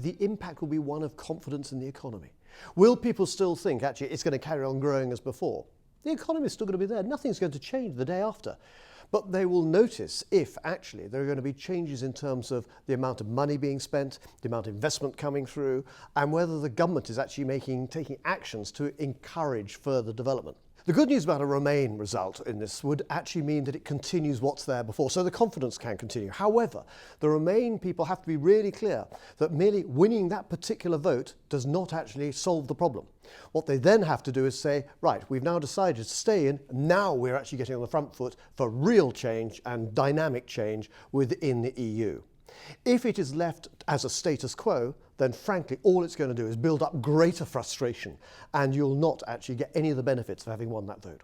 the impact will be one of confidence in the economy. Will people still think, actually, it's going to carry on growing as before? The economy is still going to be there. Nothing's going to change the day after. But they will notice if actually there are going to be changes in terms of the amount of money being spent, the amount of investment coming through, and whether the government is actually taking actions to encourage further development. The good news about a Remain result in this would actually mean that it continues what's there before, so the confidence can continue. However, the Remain people have to be really clear that merely winning that particular vote does not actually solve the problem. What they then have to do is say, right, we've now decided to stay in, now we're actually getting on the front foot for real change and dynamic change within the EU. If it is left as a status quo, then frankly all it's going to do is build up greater frustration, and you'll not actually get any of the benefits of having won that vote.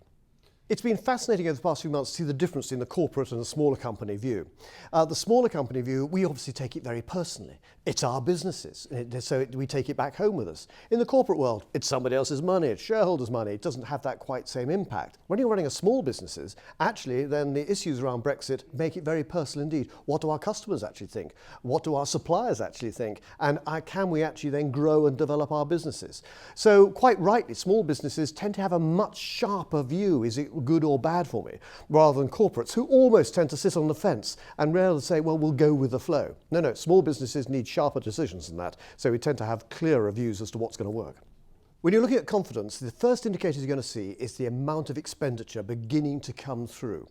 It's been fascinating over the past few months to see the difference in the corporate and the smaller company view. The smaller company view, we obviously take it very personally. It's our businesses, so we take it back home with us. In the corporate world, it's somebody else's money, it's shareholders' money. It doesn't have that quite same impact. When you're running a small businesses, actually then the issues around Brexit make it very personal indeed. What do our customers actually think? What do our suppliers actually think? And can we actually then grow and develop our businesses? So quite rightly, small businesses tend to have a much sharper view. Is it good or bad for me, rather than corporates who almost tend to sit on the fence and rather say, well, we'll go with the flow. No, small businesses need sharper decisions than that, so we tend to have clearer views as to what's going to work. When you're looking at confidence, the first indicator you're going to see is the amount of expenditure beginning to come through,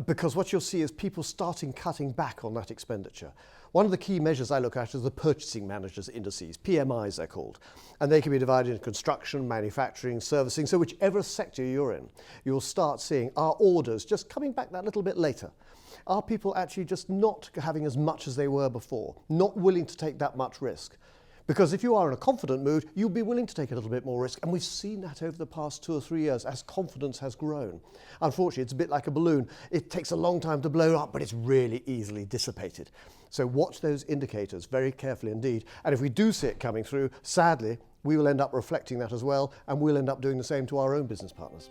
because what you'll see is people starting cutting back on that expenditure. One of the key measures I look at is the purchasing managers indices, PMIs they're called, and they can be divided into construction, manufacturing, servicing, so whichever sector you're in, you'll start seeing our orders just coming back that little bit later. Are people actually just not having as much as they were before, not willing to take that much risk? Because if you are in a confident mood, you'll be willing to take a little bit more risk. And we've seen that over the past 2 or 3 years as confidence has grown. Unfortunately, it's a bit like a balloon. It takes a long time to blow up, but it's really easily dissipated. So watch those indicators very carefully indeed. And if we do see it coming through, sadly, we will end up reflecting that as well, and we'll end up doing the same to our own business partners.